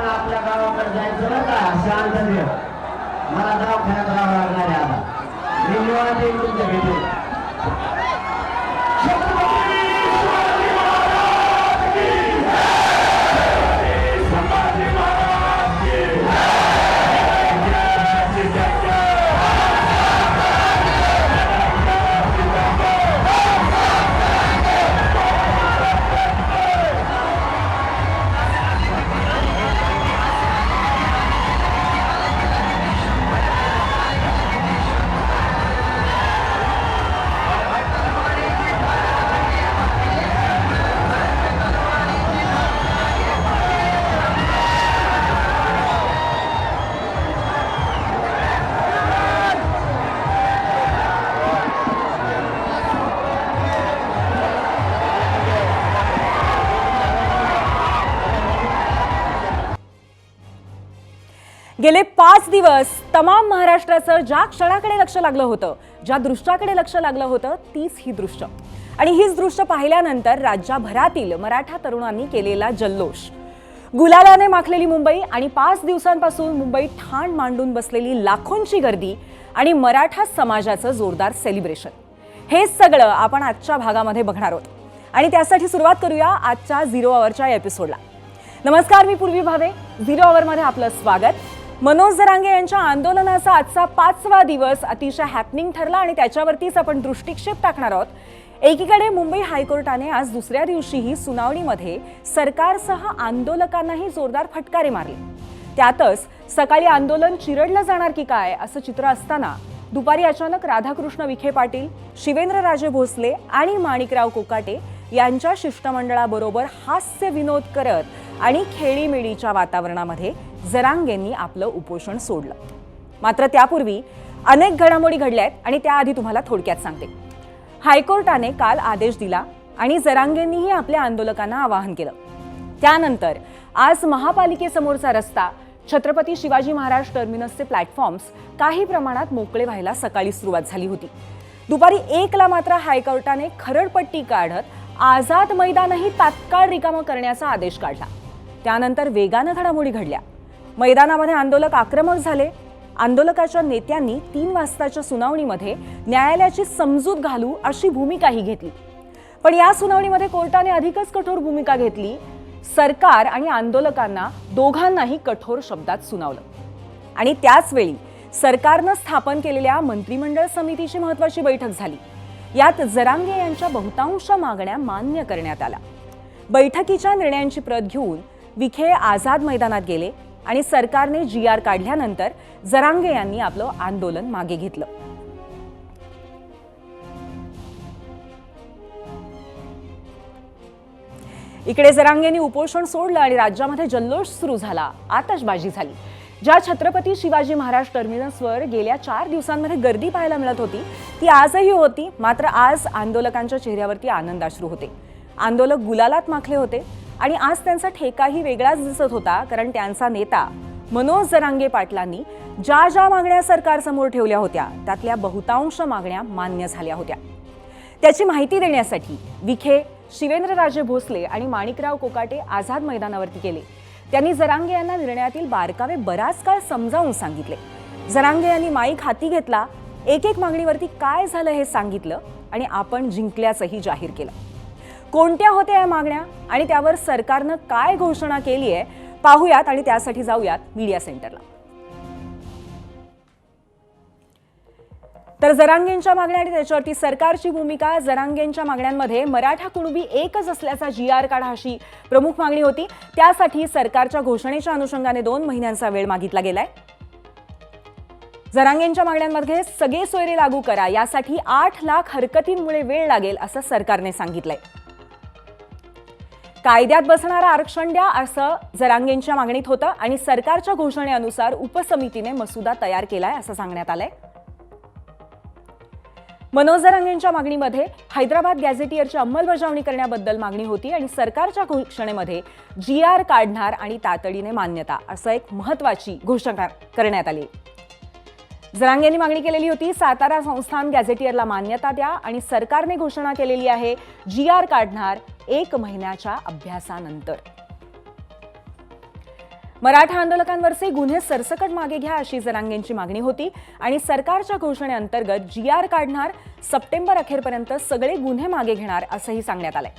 मला आपल्या गावाकडे जायचं बरं का, शांत देव. मला दवाखान्यात राहावं लागणार आहे आता. मी निवांत येईल तुमच्या भेटून. गेले 5 दिवस तमाम महाराष्ट्राचं ज्या क्षणाकडे लक्ष लागलं होतं, ज्या दृश्याकडे लक्ष लागलं होतं, तीच ही दृश्य. आणि हीच दृश्य पाहिल्यानंतर राज्यभरातील मराठा तरुणांनी केलेला जल्लोष, गुलालाने माखलेली मुंबई आणि 5 दिवसांपासून मुंबईत ठाण मांडून बसलेली लाखोंची गर्दी आणि मराठा समाजाचं जोरदार सेलिब्रेशन, हे सगळं आपण आजच्या भागामध्ये बघणार आहोत. आणि त्यासाठी सुरुवात करूया आजच्या 0 आवरच्या एपिसोडला. नमस्कार, मी पूर्वी भावे. 0 आवरमध्ये आपलं स्वागत. मनोज जरांगे यांच्या आंदोलनाचा आजचा 5वा दिवस अतिशय हॅपनिंग ठरला आणि त्याच्यावरतीच आपण दृष्टिक्षेप टाकणार आहोत. एकीकडे मुंबई हायकोर्टाने आज दुसऱ्या दिवशीही सुनावणीमध्ये सरकारसह आंदोलकांनाही जोरदार फटकारे मारले. त्यातच सकाळी आंदोलन चिरडलं जाणार की काय असं चित्र असताना दुपारी अचानक राधाकृष्ण विखे पाटील, शिवेंद्रराजे भोसले आणि माणिकराव कोकाटे यांच्या शिष्टमंडळाबरोबर हास्य विनोद करत आणि खेळीमेळीच्या वातावरणामध्ये जरांगेंनी आपलं उपोषण सोडलं. मात्र त्यापूर्वी अनेक घडामोडी घडल्यात आणि त्याआधी तुम्हाला थोडक्यात सांगते. हायकोर्टाने काल आदेश दिला आणि जरांगेंनीही आपल्या आंदोलकांना आवाहन केलं. त्यानंतर आज महापालिकेसमोरचा रस्ता, छत्रपती शिवाजी महाराज टर्मिनसचे प्लॅटफॉर्म्स काही प्रमाणात मोकळे व्हायला सकाळी सुरुवात झाली होती. दुपारी 1ला मात्र हायकोर्टाने खरडपट्टी काढत आझाद मैदानही तात्काळ रिकामं करण्याचा आदेश काढला. त्यानंतर वेगानं घडामोडी घडल्या. मैदानामध्ये आंदोलक आक्रमक झाले. आंदोलकाच्या नेत्यांनी 3 वाजताच्या सुनावणीमध्ये न्यायालयाची समजूत घालू अशी भूमिकाही घेतली. पण या सुनावणीमध्ये कोर्टाने अधिकच कठोर भूमिका घेतली. सरकार आणि आंदोलकांना दोघांनाही कठोर शब्दात सुनावलं. आणि त्याच वेळी सरकारनं स्थापन केलेल्या मंत्रिमंडळ समितीची महत्त्वाची बैठक झाली. यात जरांगे यांच्या बहुतांश मागण्या मान्य करण्यात आल्या. बैठकीच्या निर्णयांची प्रत घेऊन विखे आझाद मैदानात गेले आणि सरकारने GR काढल्यानंतर जरांगे यांनी आपलं आंदोलन मागे घेतलं. इकडे जरांगेंनी उपोषण सोडलं आणि राज्यामध्ये जल्लोष सुरू झाला, आतषबाजी झाली. ज्या छत्रपती शिवाजी महाराज टर्मिनसवर गेल्या 4 दिवसांमध्ये गर्दी पाहायला मिळत होती, ती आजही होती. मात्र आज आंदोलकांच्या चेहऱ्यावरती आनंदाश्रू होते. आंदोलक गुलालात माखले होते आणि आज त्यांचा ठेकाही वेगळाच दिसत होता, कारण त्यांचा नेता मनोज जरांगे पाटलांनी ज्या ज्या मागण्या सरकारसमोर ठेवल्या होत्या त्यातल्या बहुतांश मागण्या मान्य झाल्या होत्या. त्याची माहिती देण्यासाठी विखे, शिवेंद्रराजे भोसले आणि माणिकराव कोकाटे आझाद मैदानावरती गेले. त्यांनी जरांगे यांना निर्णयातील बारकावे बराच काळ समजावून सांगितले. जरांगे यांनी माईक हाती घेतला, एक एक मागणीवरती काय झालं हे सांगितलं आणि आपण जिंकल्याचंही जाहीर केलं. कोणत्या होत्या या मागण्या आणि त्यावर सरकारनं काय घोषणा केली आहे पाहूयात आणि त्यासाठी जाऊयात मीडिया सेंटरला. तर जरांगेंच्या मागण्या आणि त्याच्यावरती सरकारची भूमिका. जरांगेंच्या मागण्यांमध्ये मराठा कुणबी एकच असल्याचा GR काढा अशी प्रमुख मागणी होती. त्यासाठी सरकारच्या घोषणेच्या अनुषंगाने 2 महिन्यांचा वेळ मागितला गेलाय. जरांगेंच्या मागण्यांमध्ये सगळे सोयरे लागू करा, यासाठी 8 लाख हरकतींमुळे वेळ लागेल असं सरकारने सांगितलंय. कायद्यात बसणारं आरक्षण द्या असं जरांगेंच्या मागणीत होतं आणि सरकारच्या घोषणेनुसार उपसमितीने मसुदा तयार केलाय असं सांगण्यात आलंय. मनोज जरांगेंच्या मागणीमध्ये हैदराबाद गॅझेटियरची अंमलबजावणी करण्याबद्दल मागणी होती आणि सरकारच्या घोषणेमध्ये GR काढणार आणि तातडीने मान्यता असं एक महत्त्वाची घोषणा करण्यात आली. जरांगेंनी मागणी केलेली होती सातारा संस्थान गॅझेटियरला मान्यता द्या आणि सरकारने घोषणा केलेली आहे GR काढणार 1 महिन्याच्या अभ्यासानंतर. मराठा आंदोलकांवरचे गुन्हे सरसकट मागे घ्या अशी जरांगेंची मागणी होती आणि सरकारच्या घोषणेअंतर्गत GR काढणार, सप्टेंबर अखेरपर्यंत सगळे गुन्हे मागे घेणार असंही सांगण्यात आलंय.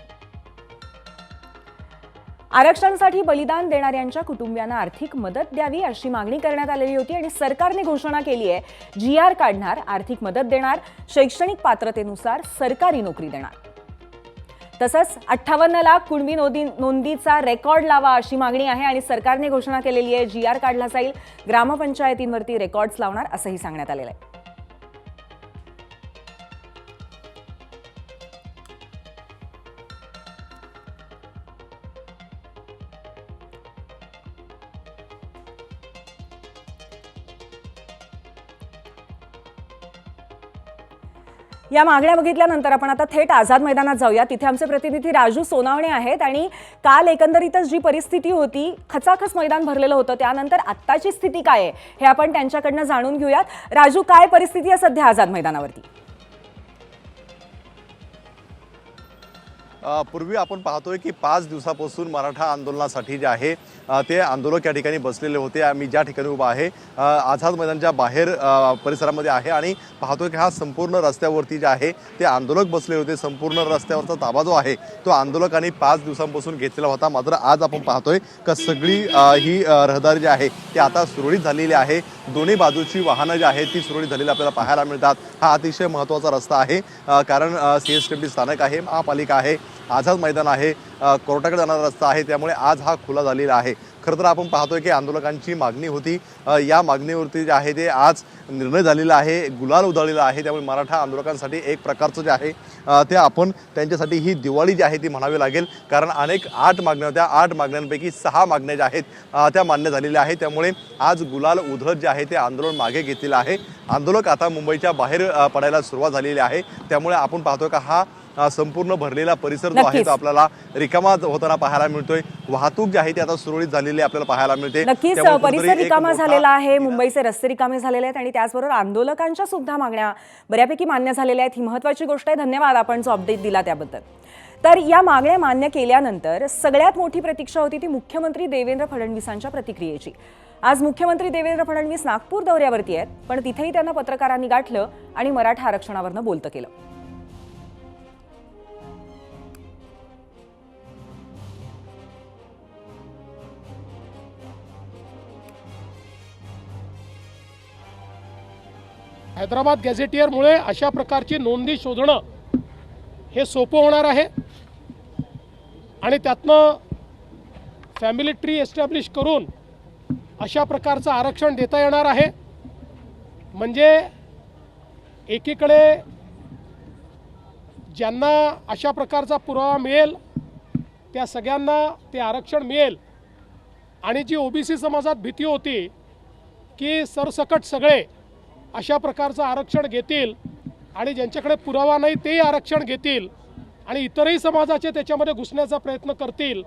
आरक्षणासाठी बलिदान देणाऱ्यांच्या कुटुंबियांना आर्थिक मदत द्यावी अशी मागणी करण्यात आलेली होती आणि सरकारने घोषणा केली आहे GR काढणार, आर्थिक मदत देणार, शैक्षणिक पात्रतेनुसार सरकारी नोकरी देणार. तसंच 58 लाख कुणबी नोंदीचा रेकॉर्ड लावा अशी मागणी आहे आणि सरकारने घोषणा केलेली आहे GR काढला जाईल, ग्रामपंचायतींवरती रेकॉर्ड्स लावणार असंही सांगण्यात आलेलं आहे. या मागण्या बघितल्यानंतर आपण आता थेट आझाद मैदानात जाऊया. तिथे आमचे प्रतिनिधी राजू सोनावणे आहेत आणि काल एकंदरीतच जी परिस्थिती होती, खचाखच मैदान भरलेलं होतं, त्यानंतर आत्ताची स्थिती काय आहे हे आपण त्यांच्याकडनं जाणून घेऊयात. राजू, काय परिस्थिती आहे सध्या आझाद मैदानावरती? पूर्वी आपण पाहतोय की 5 दिवसापासून मराठा आंदोलनासाठी जे आहे ते आंदोलक या ठिकाणी बसलेले होते. आम्ही ज्या ठिकाणी उभा आहे आझाद मैदानच्या बाहेर परिसरामध्ये आहे आणि पाहतोय की हा संपूर्ण रस्त्यावरती जे आहे ते आंदोलक बसले होते. संपूर्ण रस्त्यावरचा ताबा जो आहे तो आंदोलकांनी 5 दिवसांपासून घेतलेला होता. मात्र आज आपण पाहतोय की सगळी ही रहदारी जी आहे ती आता सुरळीत झालेली आहे. दोन्ही बाजूची वाहनं जी आहेत ती सुरळीत झालेली आपल्याला पाहायला मिळतात. हा अतिशय महत्त्वाचा रस्ता आहे कारण CSTMT स्थानक आहे, महापालिका आहे, आझाद मैदान आहे, कोर्टाकडे जाणारा रस्ता आहे, त्यामुळे आज हा खुला झालेला आहे. खरं तर आपण पाहतोय की आंदोलकांची मागणी होती, या मागणीवरती जे आहे ते आज निर्णय झालेला आहे, गुलाल उधळलेला आहे. त्यामुळे मराठा आंदोलकांसाठी एक प्रकारचं जे आहे ते आपण त्यांच्यासाठी ही दिवाळी जी आहे ती म्हणावी लागेल. कारण अनेक 8 मागण्या होत्या, 8 मागण्यांपैकी 6 मागण्या ज्या आहेत त्या मान्य झालेल्या आहेत. त्यामुळे आज गुलाल उधळत जे आहे ते आंदोलन मागे घेतलेलं आहे. आंदोलक आता मुंबईच्या बाहेर पडायला सुरुवात झालेली आहे. त्यामुळे आपण पाहतोय का हा संपूर्ण भरलेला परिसर जो आहे तो आपल्याला रिकामा होताना पाहायला मिळतोय. वाहतूक जी आहे ती आता सुरळीत झालेली आपल्याला पाहायला मिळते. नक्कीच परिसर रिकामा झालेला आहे, मुंबईचे रस्ते रिकामे झालेले आहेत आणि त्याचबरोबर आंदोलकांच्या सुद्धा मागण्या बऱ्यापैकी मान्य झालेल्या आहेत. ही महत्त्वाची गोष्ट आहे. धन्यवाद आपण जो अपडेट दिला त्याबद्दल. तर या मागण्या मान्य केल्यानंतर सगळ्यात मोठी प्रतीक्षा होती ती मुख्यमंत्री देवेंद्र फडणवीसांच्या प्रतिक्रियेची. आज मुख्यमंत्री देवेंद्र फडणवीस नागपूर दौऱ्यावरती आहेत, पण तिथेही त्यांना पत्रकारांनी गाठलं आणि मराठा आरक्षणावरनं बोलतं केलं. हैदराबाद गॅझेटियरमुळे अशा प्रकारची नोंदी शोधणं हे सोपं होणार आहे आणि त्यातनं फॅमिली ट्री एस्टॅब्लिश करून अशा प्रकारचं आरक्षण देता येणार आहे. म्हणजे एकीकडे ज्यांना अशा प्रकारचा पुरावा मिळेल त्या सगळ्यांना ते आरक्षण मिळेल आणि जी OBC समाजात भीती होती की सरसकट सगळे अशा प्रकारचं आरक्षण घेतील आणि ज्यांच्याकडे पुरावा नाही तेही आरक्षण घेतील आणि इतरही समाजाचे त्याच्यामध्ये घुसण्याचा प्रयत्न करतील,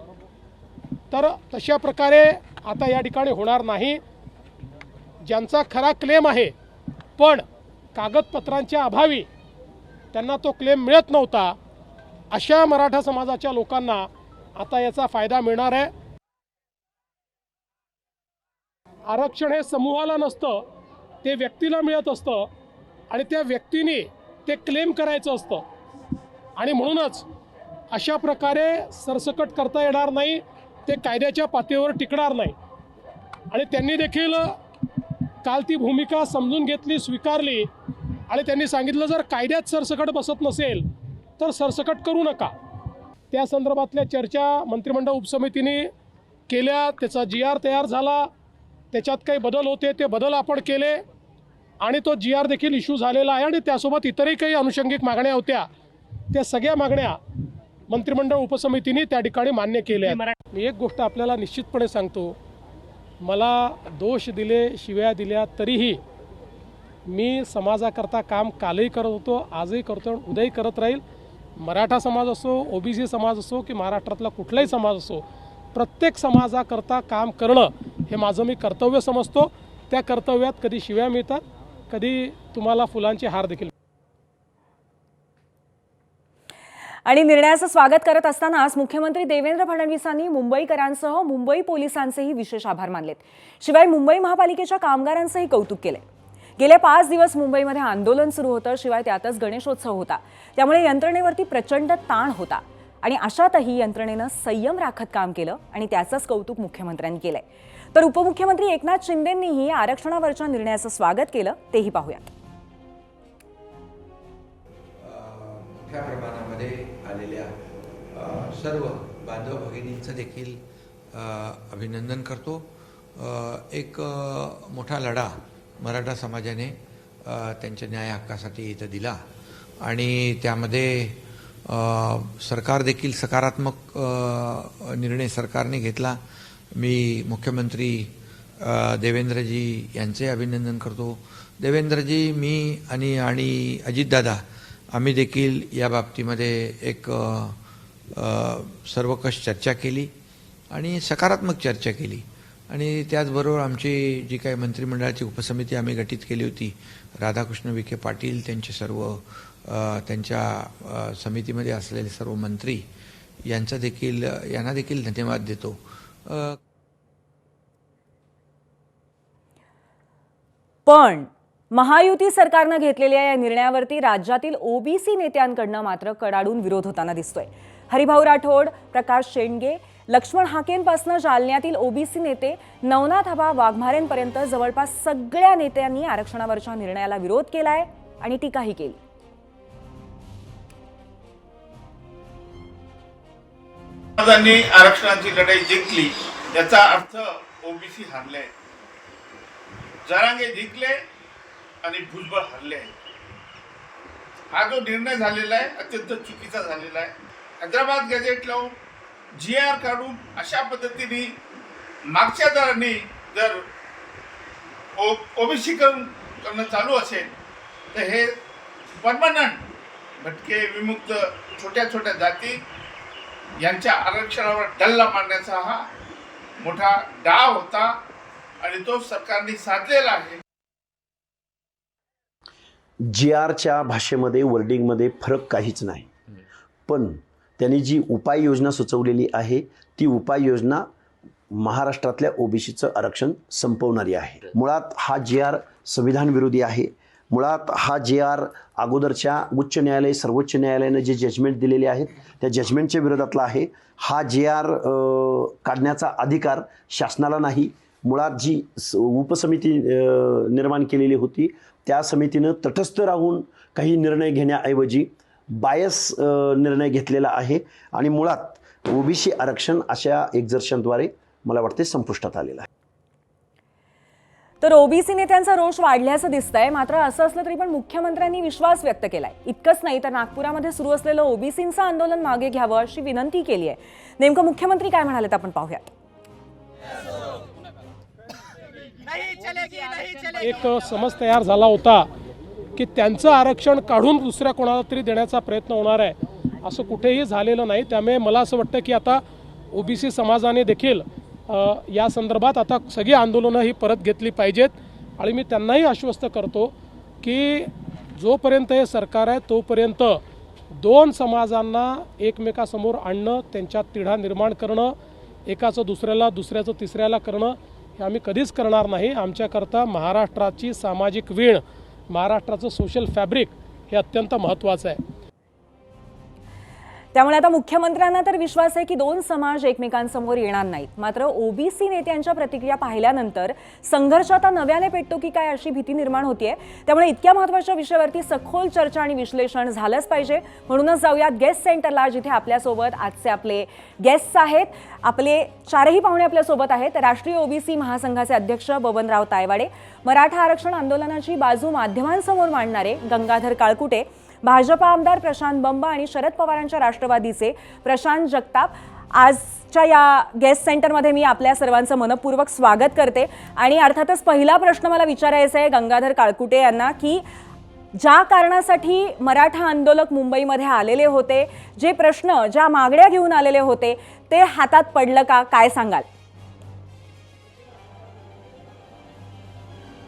तर तशा प्रकारे आता या ठिकाणी होणार नाही. ज्यांचा खरा क्लेम आहे पण कागदपत्रांच्या अभावी त्यांना तो क्लेम मिळत नव्हता, अशा मराठा समाजाच्या लोकांना आता याचा फायदा मिळणार आहे. आरक्षण हे समूहाला नसतं, ते व्यक्तीला मिळत असतं आणि त्या व्यक्तीने ते क्लेम करायचं असतं आणि म्हणूनच अशा प्रकारे सरसकट करता येणार नाही, ते कायद्याच्या पातळीवर टिकणार नाही. आणि त्यांनी देखील काल ती भूमिका समजून घेतली, स्वीकारली आणि त्यांनी सांगितलं जर कायद्यात सरसकट बसत नसेल तर सरसकट करू नका. त्या संदर्भातल्या चर्चा मंत्रिमंडळ उपसमितीने केल्या, त्याचा GR तयार झाला, त्याच्यात काही बदल होते ते बदल आपण केले आणि तो GR देखील इश्यू झालेला आहे आणि त्यासोबत इतरही काही अनुषंगिक मागण्या होत्या, त्या सगळ्या मागण्या मंत्रिमंडळ उपसमितीने त्या ठिकाणी मान्य केल्या. मी एक गोष्ट आपल्याला निश्चितपणे सांगतो, मला दोष दिले, शिव्या दिल्या, तरीही मी समाजाकरता काम कालही करत होतो, आजही करतो, उद्याही करत राहील. मराठा समाज असो, OBC समाज असो की महाराष्ट्रातला कुठलाही समाज असो, प्रत्येक समाजाकरता काम करणं हे माझं मी कर्तव्य समजतो. त्या कर्तव्यात कधी शिव्या मिळतात, कधी तुम्हाला फुलांचे हार देखील. आणि निर्णयाचं स्वागत करत असतानाच मुख्यमंत्री देवेंद्र फडणवीसांनी मुंबईकरांसह मुंबई पोलिसांचेही विशेष आभार मानलेत. शिवाय मुंबई महापालिकेच्या कामगारांचंही कौतुक केलंय. गेले 5 दिवस मुंबईमध्ये आंदोलन सुरू होतं. शिवाय त्यातच गणेशोत्सव होता. त्यामुळे यंत्रणेवरती प्रचंड ताण होता आणि अशातही यंत्रणेनं संयम राखत काम केलं आणि त्याचंच कौतुक मुख्यमंत्र्यांनी केलंय. तर उपमुख्यमंत्री एकनाथ शिंदेंनीही आरक्षणावरच्या निर्णयाचं स्वागत केलं. तेही पाहूयात. मोठ्या प्रमाणामध्ये आलेल्या सर्व बांधव भगिनींचं देखील अभिनंदन करतो. एक मोठा लढा मराठा समाजाने त्यांच्या न्याय हक्कासाठी इथं दिला आणि त्यामध्ये सरकार देखील सकारात्मक निर्णय सरकारने घेतला. मी मुख्यमंत्री देवेंद्रजी यांचे अभिनंदन करतो. देवेंद्रजी, मी आणि अजितदादा आम्ही देखील या बाबतीमध्ये एक सर्वकष चर्चा केली आणि सकारात्मक चर्चा केली आणि त्याचबरोबर आमची जी काही मंत्रिमंडळाची उपसमिती आम्ही गठीत केली होती, राधाकृष्ण विखे पाटील त्यांचे सर्व त्यांच्या समितीमध्ये असलेले सर्व मंत्री यांना देखील धन्यवाद देतो. पण महायुती सरकारनं घेतलेल्या या निर्णयावरती राज्यातील ओबीसी नेत्यांकडनं मात्र कडाडून विरोध होताना दिसतोय. हरिभाऊ राठोड, प्रकाश शेंडगे, लक्ष्मण हाकेंपासून जालन्यातील ओबीसी नेते नवनाथ आबा वाघमारेंपर्यंत जवळपास सगळ्या नेत्यांनी आरक्षणावरच्या निर्णयाला विरोध केलाय आणि टीकाही केली. समाजांनी आरक्षणाची लढाई जिंकली याचा अर्थ ओबीसी हरले, जरांगे जिंकले आणि भुजबळ हरले. हा जो निर्णय झालेला आहे अत्यंत चुकीचा झालेला आहे. हैदराबाद गॅझेट लावून GR काढून अशा पद्धतीने मागच्या दराने जर ओबीसी करणं चालू असेल तर हे परमनंट भटके, विमुक्त, छोट्या छोट्या जाती यांच्या आरक्षणावर डल्ला मारण्याचा हा मोठा डाव होता आणि तो सरकारने साधलेला आहे. GRच्या भाषेमध्ये, वर्डिंगमध्ये फरक काहीच नाही, पण त्यांनी जी उपाययोजना सुचवलेली आहे ती उपाययोजना महाराष्ट्रातल्या ओबीसीचं आरक्षण संपवणारी आहे. मुळात हा GR संविधान विरोधी आहे. मुळात हा GR अगोदरच्या उच्च न्यायालय, सर्वोच्च न्यायालयानं जे जजमेंट दिलेले आहेत त्या जजमेंटच्या विरोधातला आहे. हा GR काढण्याचा अधिकार शासनाला नाही. मुळात जी उपसमिती निर्माण केलेली होती त्या समितीनं तटस्थ राहून काही निर्णय घेण्याऐवजी बायस निर्णय घेतलेला आहे आणि मुळात ओबीसी आरक्षण अशा एक्झर्शनद्वारे मला वाटते संपुष्टात आलेलं आहे. तर ओबीसी नेत्यांचा रोष वाढल्याचं दिसतंय. मात्र असं असलं तरी पण मुख्यमंत्र्यांनी विश्वास व्यक्त केलाय. इतकंच नाही तर नागपुरामध्ये सुरू असलेलं ओबीसींचं आंदोलन मागे घ्यावं अशी विनंती केली आहे. नेमकं मुख्यमंत्री काय म्हणालेत आपण पाहूयात. एक समज तयार झाला होता की त्यांचं आरक्षण काढून दुसऱ्या कोणाला तरी देण्याचा प्रयत्न होणार आहे, असं कुठेही झालेलं नाही. त्यामुळे मला असं वाटतं की आता ओबीसी समाजाने देखील या संदर्भात आता सगळी आंदोलनं ही परत घेतली पाहिजेत आणि मी त्यांनाही आश्वस्त करतो की जोपर्यंत हे सरकार आहे तोपर्यंत दोन समाजांना एकमेकासमोर आणणं, त्यांच्यात तिढा निर्माण करणं, एकाचं दुसऱ्याला, दुसऱ्याचं तिसऱ्याला करणं हे आम्ही कधीच करणार नाही. आमच्याकरता महाराष्ट्राची सामाजिक वीण, महाराष्ट्राचं सोशल फॅब्रिक हे अत्यंत महत्त्वाचं आहे. त्यामुळे आता मुख्यमंत्र्यांना तर विश्वास आहे की दोन समाज एकमेकांसमोर येणार नाहीत. मात्र ओबीसी नेत्यांच्या प्रतिक्रिया पाहिल्यानंतर संघर्ष आता नव्याने पेटतो की काय अशी भीती निर्माण होतीये. त्यामुळे इतक्या महत्त्वाच्या विषयावरती सखोल चर्चा आणि विश्लेषण झालंच पाहिजे. म्हणूनच जाऊयात गेस्ट सेंटरला, जिथे आपल्यासोबत आजचे आपले गेस्ट्स आहेत. आपले चारही पाहुणे आपल्यासोबत आहेत. राष्ट्रीय ओबीसी महासंघाचे अध्यक्ष बबनराव तायवाडे, मराठा आरक्षण आंदोलनाची बाजू माध्यमांसमोर मांडणारे गंगाधर काळकुटे, भाजपा आमदार प्रशांत बंब आणि शरद पवारांच्या राष्ट्रवादीचे प्रशांत जगताप. आजच्या या गेस्ट सेंटरमध्ये मी आपल्या सर्वांचं मनपूर्वक स्वागत करते. आणि अर्थातच पहिला प्रश्न मला विचारायचा आहे गंगाधर काळकुटे यांना की ज्या कारणासाठी मराठा आंदोलक मुंबईमध्ये आलेले होते, जे प्रश्न, ज्या मागण्या घेऊन आलेले होते ते हातात पडलं का, काय सांगाल?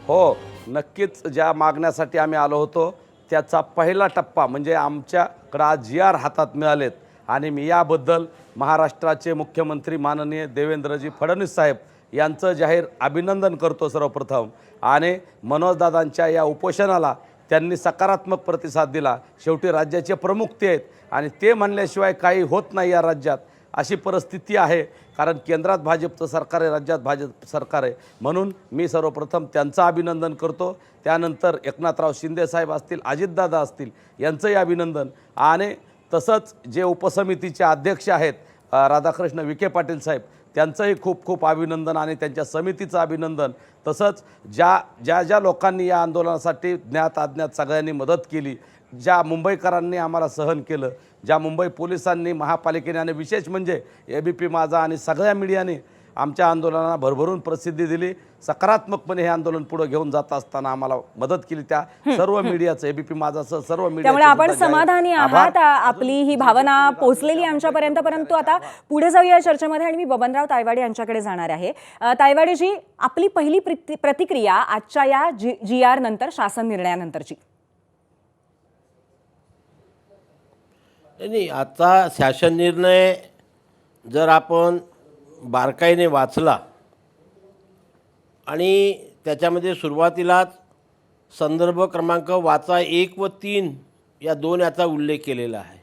हो, नक्कीच ज्या मागण्यासाठी आम्ही आलो होतो त्याचा पहिला टप्पा म्हणजे आमच्याकडं आज GR हातात मिळालेत आणि मी याबद्दल महाराष्ट्राचे मुख्यमंत्री माननीय देवेंद्रजी फडणवीस साहेब यांचं जाहीर अभिनंदन करतो सर्वप्रथम. आणि मनोजदादांच्या या उपोषणाला त्यांनी सकारात्मक प्रतिसाद दिला. शेवटी राज्याचे प्रमुख ते आहेत आणि ते म्हणल्याशिवाय काही होत नाही या राज्यात, अशी परिस्थिती आहे. कारण केंद्रात भाजपचं सरकार आहे, राज्यात भाजप सरकार आहे. म्हणून मी सर्वप्रथम त्यांचं अभिनंदन करतो. त्यानंतर एकनाथराव शिंदे साहेब असतील, अजितदादा असतील यांचंही अभिनंदन. आणि तसंच जे उपसमितीचे अध्यक्ष आहेत राधाकृष्ण विखे पाटील साहेब, त्यांचंही खूप खूप अभिनंदन आणि त्यांच्या समितीचं अभिनंदन. तसंच ज्या लोकांनी या आंदोलनासाठी ज्ञात अज्ञात सगळ्यांनी मदत केली, ज्या मुंबईकरांनी आम्हाला सहन केलं, ज्या मुंबई पोलिसांनी, महापालिकेने आणि विशेष म्हणजे ABP माझा आणि सगळ्या मीडियाने आमच्या आंदोलनाला भरभरून प्रसिद्धी दिली, सकारात्मकपणे हे आंदोलन पुढे घेऊन जात असताना आम्हाला मदत केली, त्या सर्व मीडियाचं, ABP माझासह सर्व मीडिया, त्यामुळे आपण समाधानी आहात. आपली ही भावना पोहोचलेली आमच्यापर्यंत. परंतु आता पुढे जाऊया चर्चेमध्ये आणि मी बबनराव तायवाडे यांच्याकडे जाणार आहे. तायवाडेजी, आपली पहिली प्रतिक्रिया आजच्या या GR नंतर, शासन निर्णयानंतरची. नाही, आता शासन निर्णय जर आपण बारकाईने वाचला आणि त्याच्यामध्ये सुरुवातीलाच संदर्भ क्रमांक वाचा 1 व 3 या 2 याचा उल्लेख केलेला आहे.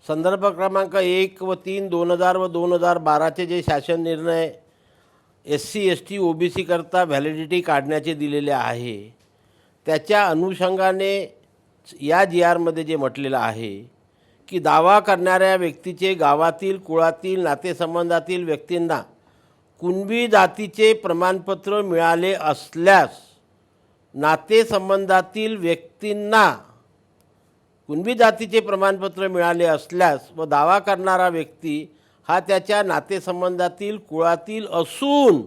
संदर्भ क्रमांक 1 व 3 2000 व 2012चे जे शासन निर्णय SC ST OBC करता व्हॅलिडिटी काढण्याचे दिलेले आहे, त्याच्या अनुषंगाने या GR मध्ये जे म्हटलेलं आहे की दावा करणाऱ्या व्यक्तीचे गावातील, कुळातील, नातेसंबंधातील व्यक्तींना कुणबी जातीचे प्रमाणपत्र मिळाले असल्यास, नातेसंबंधातील व्यक्तींना कुणबी जातीचे प्रमाणपत्र मिळाले असल्यास व दावा करणारा व्यक्ती हा त्याच्या नातेसंबंधातील, कुळातील असून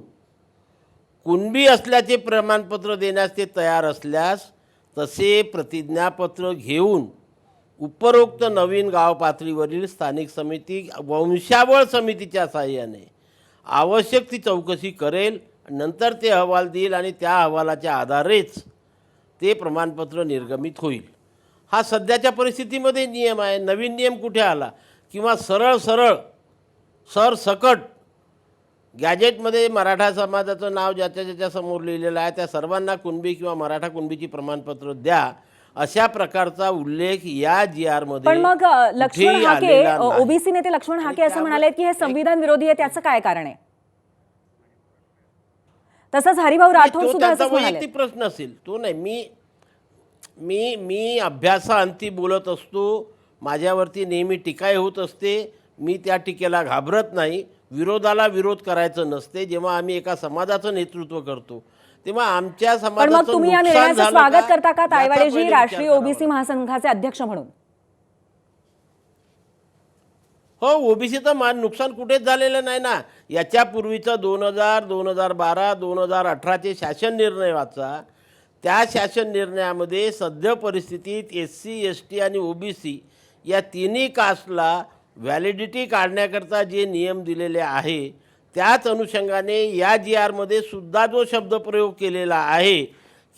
कुणबी असल्याचे प्रमाणपत्र देण्यास ते तयार असल्यास तसे प्रतिज्ञापत्र घेऊन उपरोक्त नवीन गाव पातळीवरील स्थानिक समिती, वंशावळ समितीच्या साहाय्याने आवश्यक ती चौकशी करेल, नंतर ते अहवाल देईल आणि त्या अहवालाच्या आधारेच ते प्रमाणपत्र निर्गमित होईल. हा सध्याच्या परिस्थितीमध्ये नियम आहे. नवीन नियम कुठे आला? किंवा सरसकट गॅजेटमध्ये मराठा समाजाचं नाव ज्याच्या समोर लिहिलेलं आहे त्या सर्वांना कुणबी किंवा मराठा कुणबीची प्रमाणपत्र द्या, अशा प्रकारचा उल्लेख या GR मध्ये. पण मग लक्ष्मण हाके, OBC नेते लक्ष्मण हाके असं म्हणाले की हे संविधान विरोधी आहे, त्याचं काय कारण आहे? तसंच हरिभाऊ राठोड सुद्धा असं म्हणाले. वैयक्तिक प्रश्न असेल तो नाही. मी अभ्यासाअंती बोलत असतो, माझ्यावरती नेहमी टीका होत असते, मी त्या टीकेला घाबरत नाही. विरोधाला विरोध करायचं नसते. जेव्हा आम्ही एका समाजाचं नेतृत्व करतो तेव्हा आमच्या समाजाचं पण मग तुम्ही या निर्णयाचं स्वागत करता का तायवाडेजी, राष्ट्रीय OBC महासंघाचे अध्यक्ष म्हणून? हो, OBCचं नुकसान कुठेच झालेलं नाही ना. याच्यापूर्वीचं 2000, 2012, 2018चे शासन निर्णय वाचा. त्या शासन निर्णयामध्ये सद्य परिस्थितीत SC ST आणि OBC या तिन्ही कास्टला व्हॅलिडिटी काढण्याकरता जे नियम दिलेले आहे त्याच अनुषंगाने या GR मध्ये सुद्धा जो शब्दप्रयोग केलेला आहे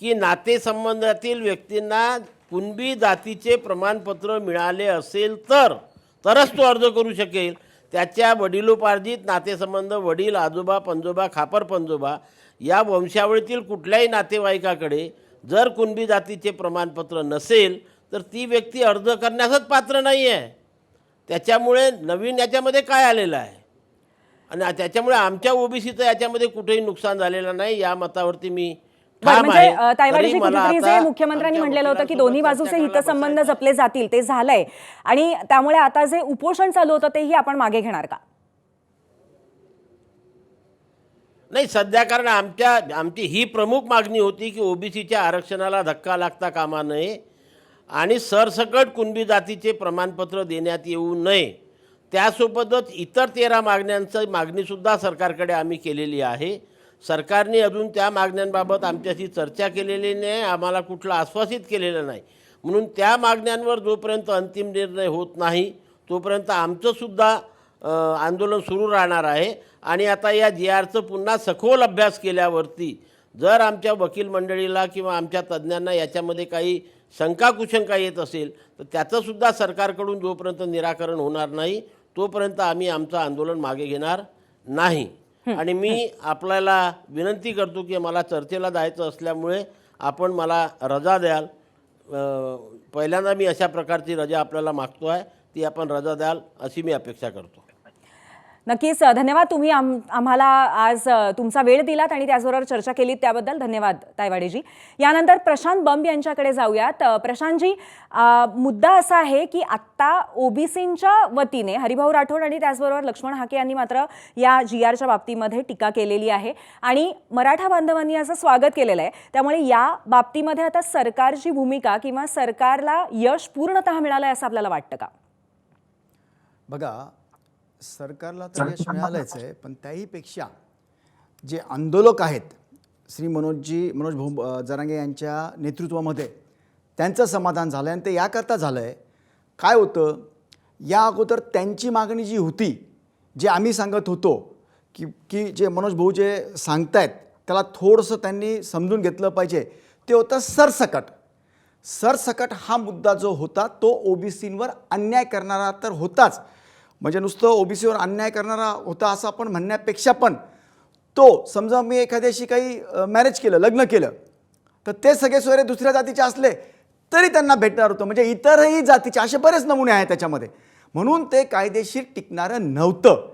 की नातेसंबंधातील व्यक्तींना कुणबी जातीचे प्रमाणपत्र मिळाले असेल तरच तो अर्ज करू शकेल. त्याच्या वडिलोपार्जित नातेसंबंध, वडील, आजोबा, पंजोबा, खापर पंजोबा या वंशावळीतील कुठल्याही नातेवाईकाकडे जर कुणबी जातीचे प्रमाणपत्र नसेल तर ती व्यक्ती अर्ज करण्यासच पात्र नाही आहे. त्याच्यामुळे नवीन याच्यामध्ये काय आलेलं आहे आणि त्याच्यामुळे आमच्या OBCचं याच्यामध्ये कुठेही नुकसान झालेलं नाही, या मतावरती मी ठाम आहे. तायवाडेजी, कुठेतरी जे मुख्यमंत्र्यांनी म्हटलेलं होतं की दोन्ही बाजूचे हितसंबंध जपले जातील, ते झालंय आणि त्यामुळे आता जे उपोषण चालू होतं तेही आपण मागे घेणार का? नाही, सध्या कारण आमची ही प्रमुख मागणी होती की OBCच्या आरक्षणाला धक्का लागता कामा नये आणि सरसकट कुणबी जातीचे प्रमाणपत्र देण्यात येऊ नये. त्यासोबतच इतर 13 मागणीसुद्धा सरकारकडे आम्ही केलेली आहे. सरकारने अजून त्या मागण्यांबाबत आमच्याशी चर्चा केलेली नाही, आम्हाला कुठलं आश्वासित केलेलं नाही. म्हणून त्या मागण्यांवर जोपर्यंत अंतिम निर्णय होत नाही तोपर्यंत आमचंसुद्धा आंदोलन सुरू राहणार आहे. आणि आता या GRचं पुन्हा सखोल अभ्यास केल्यावरती जर आमच्या वकील मंडळीला किंवा आमच्या तज्ज्ञांना याच्यामध्ये काही शंका कुशंका येत असेल तर त्याचंसुद्धा सरकारकडून जोपर्यंत निराकरण होणार नाही तोपर्यंत आम्ही आमचं आंदोलन मागे घेणार नाही. आणि मी आपल्याला विनंती करतो की मला चर्चेला जायचं असल्यामुळे आपण मला रजा द्याल. पहिल्यांदा मी अशा प्रकारची रजा आपल्याला मागतो आहे, ती आपण रजा द्याल अशी मी अपेक्षा करतो. नक्कीच धन्यवाद. तुम्ही आम्हाला आज तुमचा वेळ दिलात आणि त्याचबरोबर चर्चा केलीत त्याबद्दल धन्यवाद तायवाडेजी. यानंतर प्रशांत बंब यांच्याकडे जाऊयात. प्रशांतजी, मुद्दा असा आहे की आत्ता ओबीसींच्या वतीने हरिभाऊ राठोड आणि त्याचबरोबर लक्ष्मण हाके यांनी मात्र या GRच्या बाबतीमध्ये टीका केलेली आहे आणि मराठा बांधवांनी याचं स्वागत केलेलं आहे. त्यामुळे या बाबतीमध्ये आता सरकारची भूमिका किंवा सरकारला यश पूर्णतः मिळालं आहे असं आपल्याला वाटतं का? बघा, सरकारला तर यश मिळालंच आहे, पण त्याहीपेक्षा जे आंदोलक आहेत श्री मनोज भाऊ जरांगे यांच्या नेतृत्वामध्ये त्यांचं समाधान झालं आहे. आणि ते याकरता झालं आहे, काय होतं, या अगोदर त्यांची मागणी जी होती, जे आम्ही सांगत होतो की जे मनोज भाऊ जे सांगतायत त्याला थोडंसं त्यांनी समजून घेतलं पाहिजे, ते होतं सरसकट हा मुद्दा जो होता तो ओबीसींवर अन्याय करणारा तर होताच. म्हणजे नुसतं ओबीसीवर अन्याय करणारा होता असं आपण म्हणण्यापेक्षा पण तो समजा मी एखाद्याशी काही मॅरेज केलं, लग्न केलं, तर ते सगळे सोयरे दुसऱ्या जातीचे असले तरी त्यांना भेटणार होतं. म्हणजे इतरही जातीचे असे बरेच नमुने आहेत त्याच्यामध्ये, म्हणून ते कायदेशीर टिकणारं नव्हतं.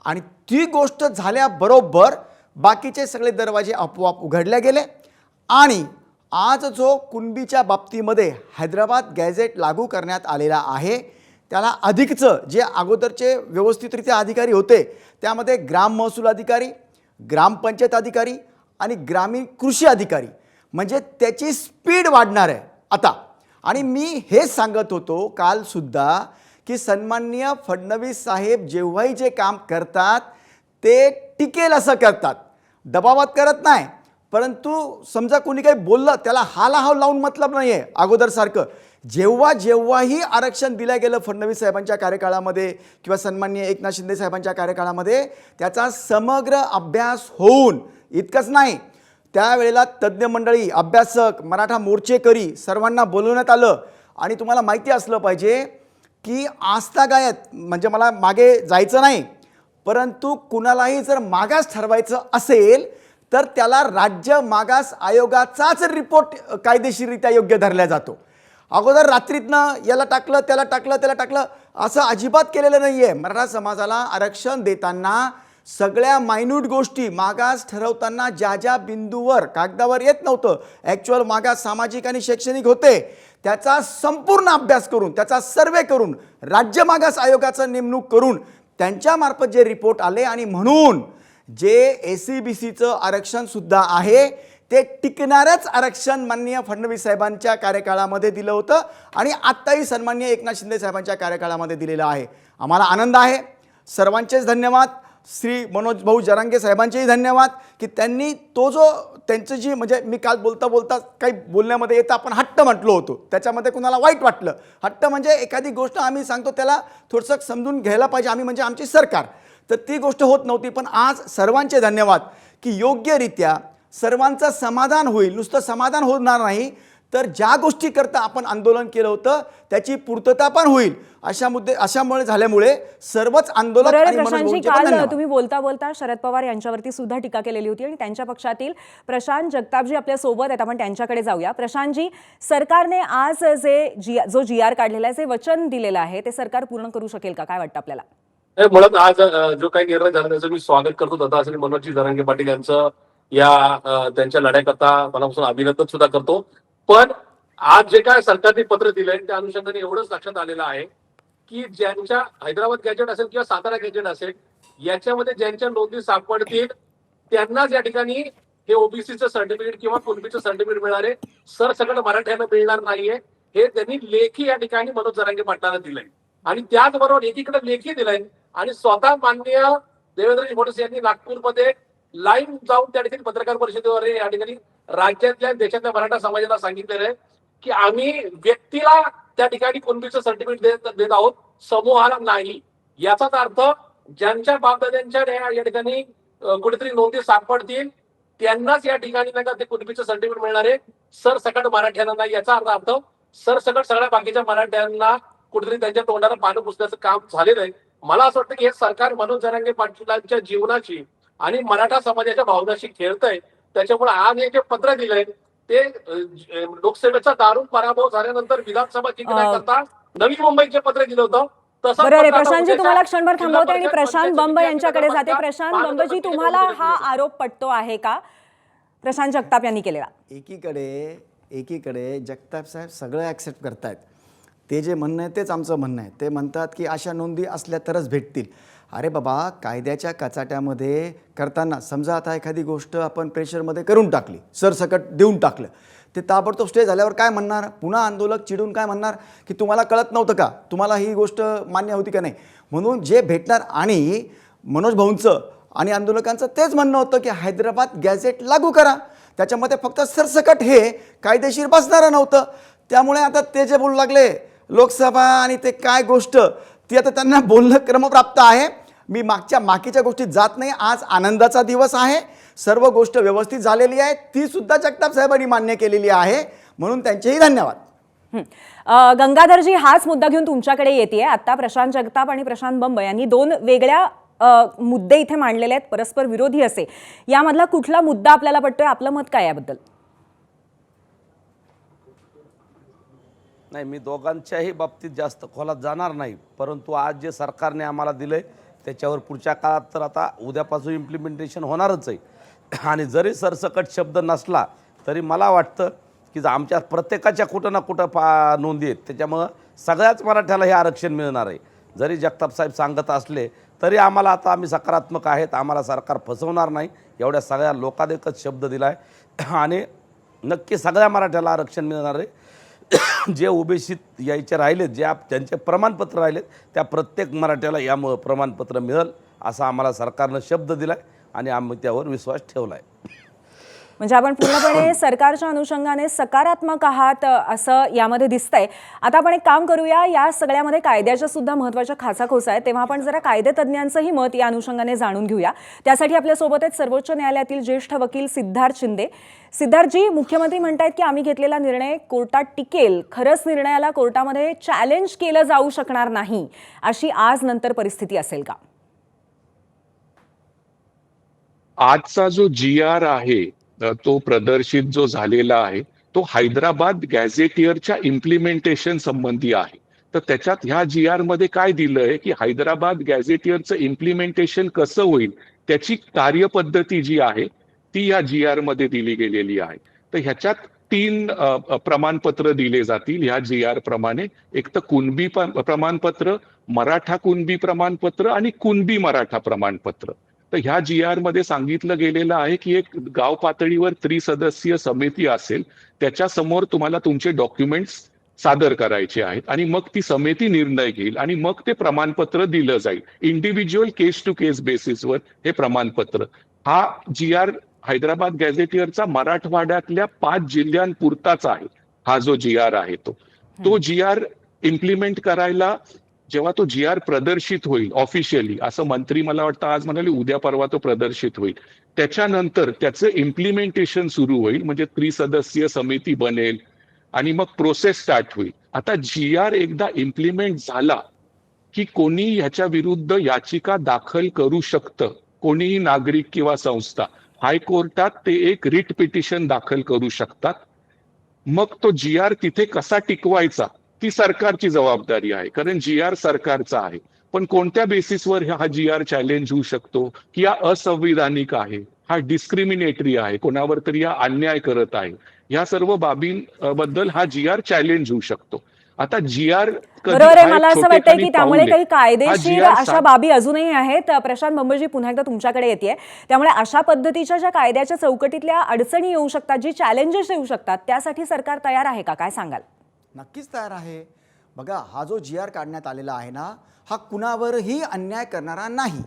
आणि ती गोष्ट झाल्याबरोबर बाकीचे सगळे दरवाजे आपोआप उघडले गेले. आणि आज जो कुणबीच्या बाबतीमध्ये हैदराबाद गॅझेट लागू करण्यात आलेला आहे, त्याला अधिकचं जे अगोदरचे व्यवस्थितरित्या अधिकारी होते त्यामध्ये ग्राम महसूल अधिकारी, ग्रामपंचायत अधिकारी आणि ग्रामीण कृषी अधिकारी, म्हणजे त्याची स्पीड वाढणार आहे आता. आणि मी हे सांगत होतो कालसुद्धा की सन्माननीय फडणवीस साहेब जेव्हाही जे काम करतात ते टिकेल असं करतात, दबावात करत नाही. परंतु समजा कोणी काही बोललं त्याला हालाहाव लावून मतलब नाही आहे अगोदरसारखं. जेव्हाही आरक्षण दिलं गेलं फडणवीस साहेबांच्या कार्यकाळामध्ये किंवा सन्माननीय एकनाथ शिंदे साहेबांच्या कार्यकाळामध्ये त्याचा समग्र अभ्यास होऊन, इतकंच नाही, त्यावेळेला तज्ज्ञ मंडळी, अभ्यासक, मराठा मोर्चेकरी सर्वांना बोलवण्यात आलं. आणि तुम्हाला माहिती असलं पाहिजे की आस्थागायत म्हणजे मला मागे जायचं नाही, परंतु कुणालाही जर मागास ठरवायचं असेल तर त्याला राज्य मागास आयोगाचाच रिपोर्ट कायदेशीररित्या योग्य धरला जातो. अगोदर रात्रीतनं याला टाकलं त्याला टाकलं असं अजिबात केलेलं नाही आहे. मराठा समाजाला आरक्षण देताना सगळ्या मायन्यूट गोष्टी मागास ठरवताना ज्या बिंदूवर कागदावर येत नव्हतं, ॲक्च्युअल मागास सामाजिक आणि शैक्षणिक होते, त्याचा संपूर्ण अभ्यास करून, त्याचा सर्वे करून, राज्य मागास आयोगाचं नेमणूक करून त्यांच्यामार्फत जे रिपोर्ट आले. आणि म्हणून जे SCBCचं आरक्षणसुद्धा आहे ते टिकणारच आरक्षण माननीय फडणवीस साहेबांच्या कार्यकाळामध्ये दिलं होतं आणि आत्ताही सन्माननीय एकनाथ शिंदे साहेबांच्या कार्यकाळामध्ये दिलेलं आहे. आम्हाला आनंद आहे. सर्वांचेच धन्यवाद. श्री मनोज भाऊ जरांगे साहेबांचेही धन्यवाद की त्यांनी तो जो त्यांचं जी म्हणजे मी काल बोलता काही बोलण्यामध्ये येतं आपण हट्ट म्हटलो होतो, त्याच्यामध्ये कुणाला वाईट वाटलं. हट्ट म्हणजे एखादी गोष्ट आम्ही सांगतो त्याला थोडंसं समजून घ्यायला पाहिजे आम्ही, म्हणजे आमची सरकार, तर ती गोष्ट होत नव्हती. पण आज सर्वांचे धन्यवाद की योग्यरित्या सर्वांचं समाधान होईल. नुसतं समाधान होणार नाही तर ज्या गोष्टी करता आपण आंदोलन केलं होतं त्याची पूर्तता पण होईल. अशामुळे झाल्यामुळे सर्वच आंदोलक आणि प्रशांतजी, काल तुम्ही बोलता शरद पवार यांच्यावरती सुद्धा टीका केलेली होती आणि त्यांच्या पक्षातील प्रशांत जगतापजी आपल्या सोबत आहेत, आपण त्यांच्याकडे जाऊया. प्रशांतजी, सरकारने आज जो GR काढलेला आहे, जे वचन दिलेलं आहे ते सरकार पूर्ण करू शकेल का? काय वाटतं आपल्याला? मुळात आज जो काही निर्णय झाला त्याचं मी स्वागत करतो. तथा श्री मनोजजी जरांगे पाटील यांचं या त्यांच्या लढ्याकरता मनापासून अभिनंदन सुद्धा करतो. पण आज जे काय सरकारने पत्र दिलंय त्या अनुषंगाने एवढंच लक्षात आलेलं आहे की ज्यांच्या हैदराबाद गॅजेट असेल किंवा सातारा गॅजेट असेल याच्यामध्ये ज्यांच्या नोंदी सापडतील त्यांनाच या ठिकाणी हे ओबीसीचं सर्टिफिकेट किंवा कुणबीचं सर्टिफिकेट मिळणार आहे. सरसकट मराठ्यांना मिळणार नाहीये. हे त्यांनी लेखी या ठिकाणी मनोज जरांगे पाटलांना दिलंय आणि त्याचबरोबर एकीकडे लेखी दिलंय आणि स्वतः माननीय देवेंद्रजी फडणवीस यांनी नागपूरमध्ये लाईव्ह जाऊन त्या ठिकाणी पत्रकार परिषदेद्वारे या ठिकाणी राज्यातल्या देशातल्या मराठा समाजाला सांगितलेलं आहे की आम्ही व्यक्तीला त्या ठिकाणी कुणबीचं सर्टिफिकेट देत आहोत, समूहाला नाही. याचाच अर्थ ज्यांच्या बापदाद्यांच्या या ठिकाणी कुठेतरी नोंदी सापडतील त्यांनाच या ठिकाणी नाही का ते कुणबीचं सर्टिफिकेट मिळणार आहे, सरसकट मराठ्यांना नाही. याचा अर्थ सरसकट सगळ्या बाकीच्या मराठ्यांना कुठेतरी त्यांच्या तोंडाला पानं पुसण्याचं काम झालेलं आहे. मला असं वाटतं की हे सरकार मनोज जरांगे पाटलांच्या जीवनाची आणि मराठा समाजाच्या भावनाशी खेळतंय. त्याच्यामुळे आज हे जे पत्र दिलंय ते लोकसभेचा दारुण पराभव झाल्यानंतर विधानसभा जिंकण्याकरता नवी मुंबईचे पत्र दिलं होतं. तसंच बरोबर आहे. पत्र आता प्रशांतजी, उद्याच्या तुम्हाला क्षणभर जिल्हा थांबवते आणि परिषद प्रशांत पंचायत बंब यांच्याकडे जाते. समिती प्रशांत आता बंबजी, तुम्हाला हा आरोप पटतो आहे का प्रशांत जगताप यांनी केलेला? एकीकडे जगताप साहेब सगळं ॲक्सेप्ट करतायत. ते जे म्हणणं आहे तेच आमचं म्हणणं आहे. ते म्हणतात की अशा नोंदी असल्या तरच भेटतील. अरे बाबा, कायद्याच्या कचाट्यामध्ये करताना समजा आता एखादी गोष्ट आपण प्रेशरमध्ये करून टाकली, सरसकट देऊन टाकलं, ते ताबडतोब स्टे झाल्यावर काय म्हणणार? पुन्हा आंदोलक चिडून काय म्हणणार की तुम्हाला कळत नव्हतं का, तुम्हाला ही गोष्ट मान्य होती का नाही? म्हणून जे भेटणार, आणि मनोज भाऊंचं आणि आंदोलकांचं तेच म्हणणं होतं की हैदराबाद गॅझेट लागू करा. त्याच्यामध्ये फक्त सरसकट हे कायदेशीर बसणारं नव्हतं. त्यामुळे आता ते जे बोलू लागले लोकसभा आणि ते काय गोष्ट, ती आता त्यांना बोलणं क्रमप्राप्त आहे. मी मागच्या गोष्टीत जात नाही. आज आनंदाचा दिवस आहे. सर्व गोष्ट व्यवस्थित झालेली आहे, ती सुद्धा जगताप साहेबांनी मान्य केलेली आहे, म्हणून त्यांचेही धन्यवाद. गंगाधरजी, हाच मुद्दा घेऊन तुमच्याकडे येते. आता प्रशांत जगताप आणि प्रशांत बंब यांनी दोन वेगळ्या मुद्दे इथे मांडलेले आहेत, परस्पर विरोधी असे. यामधला कुठला मुद्दा आपल्याला पटतोय? आपलं मत काय याबद्दल? नाही, मी दोघांच्याही बाबतीत जास्त खोलात जाणार नाही. परंतु आज जे सरकारने आम्हाला दिलंय त्याच्यावर पुढच्या काळात तर आता उद्यापासून इम्प्लिमेंटेशन होणारच आहे. आणि जरी सरसकट शब्द नसला तरी मला वाटतं की आमच्या प्रत्येकाच्या कुठं ना कुठं नोंदी आहेत. त्याच्यामुळं सगळ्याच मराठ्याला हे आरक्षण मिळणार आहे. जरी जगताप साहेब सांगत असले तरी आम्हाला आता आम्ही सकारात्मक आहेत. आम्हाला सरकार फसवणार नाही एवढ्या सगळ्या लोकांदेखत शब्द दिला आहे. आणि नक्की सगळ्या मराठ्याला आरक्षण मिळणार आहे. जे ओबीसीत यायचे राहिलेत, ज्यांचे प्रमाणपत्र राहिलेत, त्या प्रत्येक मराठ्याला यामुळं प्रमाणपत्र मिळेल असं आम्हाला सरकारनं शब्द दिला आहे आणि आम्ही त्यावर विश्वास ठेवला आहे. म्हणजे आपण पूर्णपणे सरकारच्या अनुषंगाने सकारात्मक आहात असं यामध्ये दिसतंय. आता आपण एक काम करूया, या सगळ्यामध्ये कायद्याच्या सुद्धा महत्त्वाच्या खाचाखोचा आहे, तेव्हा आपण जरा कायदेतज्ञांचंही मत या अनुषंगाने जाणून घेऊया. त्यासाठी आपल्यासोबत आहेत सर्वोच्च न्यायालयातील ज्येष्ठ वकील सिद्धार्थ शिंदे. सिद्धार्थजी, मुख्यमंत्री म्हणतायत की आम्ही घेतलेला निर्णय कोर्टात टिकेल, खरंच निर्णयाला कोर्टामध्ये चॅलेंज केलं जाऊ शकणार नाही, अशी आज नंतर परिस्थिती असेल का? आजचा जो GR आहे तो प्रदर्शित जो झालेला आहे तो हैदराबाद गॅझेटियरच्या इम्प्लिमेंटेशन संबंधी आहे. तर त्याच्यात ह्या GR मध्ये काय दिलंय की हैदराबाद गॅझेटियरचं इम्प्लिमेंटेशन कसं होईल त्याची कार्यपद्धती जी आहे ती या GR मध्ये दिली गेलेली आहे. तर ह्याच्यात 3 प्रमाणपत्र दिले जातील ह्या GR प्रमाणे. एक तर कुणबी प्रमाणपत्र, मराठा कुणबी प्रमाणपत्र आणि कुणबी मराठा प्रमाणपत्र. तर ह्या GR मध्ये सांगितलं गेलेलं आहे की एक गाव पातळीवर त्रिसदस्यीय समिती असेल, त्याच्या समोर तुम्हाला तुमचे डॉक्युमेंट्स सादर करायचे आहेत आणि मग ती समिती निर्णय घेईल आणि मग ते प्रमाणपत्र दिलं जाईल. इंडिव्हिज्युअल केस टू केस बेसिसवर हे प्रमाणपत्र. हा GR हैदराबाद गॅझेटियरचा मराठवाड्यातल्या 5 जिल्ह्यांपुरताच आहे. हा जो GR आहे तो GR इम्प्लिमेंट करायला जेव्हा तो GR प्रदर्शित होईल ऑफिशियली, असं मंत्री मला वाटतं आज म्हणाले उद्या परवा तो प्रदर्शित होईल, त्याच्यानंतर त्याचं इम्प्लिमेंटेशन सुरू होईल. म्हणजे त्रिसदस्यीय समिती बनेल आणि मग प्रोसेस स्टार्ट होईल. आता GR एकदा इम्प्लिमेंट झाला की कोणी ह्याच्या विरुद्ध याचिका दाखल करू शकतं, कोणीही नागरिक किंवा संस्था. हायकोर्टात ते एक रिट पिटिशन दाखल करू शकतात. मग तो GR तिथे कसा टिकवायचा ती सरकारची जबाबदारी आहे, कारण GR सरकारचा आहे. पण कोणत्या बेसिसवर हा GR चॅलेंज होऊ शकतो की हा असंविधानिक आहे, हा डिस्क्रिमिनेटरी आहे, कोणावर तरी हा अन्याय करत आहे, ह्या सर्व बाबींबद्दल हा GR चॅलेंज होऊ शकतो. आता GR बरोबर आहे. मला असं वाटतं की त्यामुळे काही कायदेशीर अशा बाबी अजूनही आहेत. प्रशांत बंबजी, पुन्हा एकदा तुमच्याकडे येते. त्यामुळे अशा पद्धतीच्या ज्या कायद्याच्या चौकटीतल्या अडचणी येऊ शकतात, जी चॅलेंजेस येऊ शकतात, त्यासाठी सरकार तयार आहे का? काय सांगाल? नक्कीच तयार आहे. बघा, हा जो GR काढण्यात आलेला आहे ना, हा कुणावरही अन्याय करणारा नाही.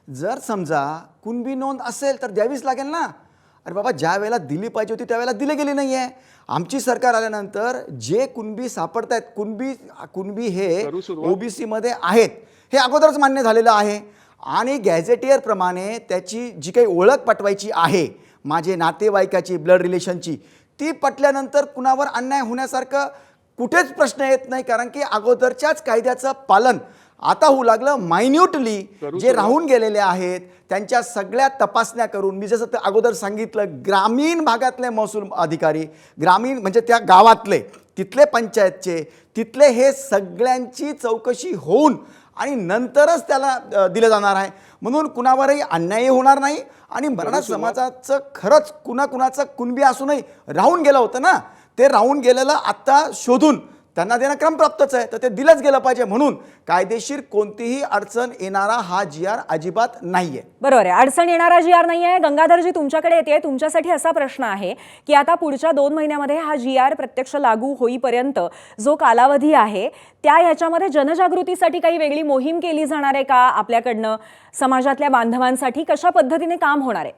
जर समजा कुणबी नोंद असेल तर द्यावीच लागेल ना. अरे बाबा, ज्या वेळेला दिली पाहिजे होती त्यावेळेला दिली गेली नाही आहे. आमची सरकार आल्यानंतर जे कुणबी सापडत आहेत, कुणबी हे OBC मध्ये आहेत, हे अगोदरच मान्य झालेलं आहे. आणि गॅझेटियर प्रमाणे त्याची जी काही ओळख पटवायची आहे, माझे नातेवाईकाची, ब्लड रिलेशनची, ती पटल्यानंतर कुणावर अन्याय होण्यासारखं कुठेच प्रश्न येत नाही, कारण की अगोदरच्याच कायद्याचं पालन आता होऊ लागलं. मायन्यूटली जे राहून गेलेले आहेत त्यांच्या सगळ्या तपासण्या करून, मी जसं अगोदर सांगितलं, ग्रामीण भागातले महसूल अधिकारी, ग्रामीण म्हणजे त्या गावातले, तिथले पंचायतचे, तिथले, हे सगळ्यांची चौकशी होऊन आणि नंतरच त्याला दिलं जाणार आहे. म्हणून कुणावरही अन्याय होणार नाही. आणि मराठा समाजाचं खरंच कुणाचं कुणबी असूनही राहून गेलं होतं ना, ते राहून गेलेलं आत्ता शोधून त्यांना देणं क्रमप्राप्तच आहे, तर ते दिलंच गेलं पाहिजे. म्हणून कायदेशीर कोणतीही अडचण येणारा हा GR अजिबात नाहीये. बरोबर आहे, अडचण येणारा GR नाही आहे. गंगाधरजी, तुमच्याकडे येते. तुमच्यासाठी असा प्रश्न आहे की आता पुढच्या 2 महिन्यामध्ये हा GR प्रत्यक्ष लागू होईपर्यंत जो कालावधी आहे ह्याच्यामध्ये जनजागृतीसाठी काही वेगळी मोहीम केली जाणार आहे का आपल्याकडनं? समाजातल्या बांधवांसाठी कशा पद्धतीने काम होणार आहे?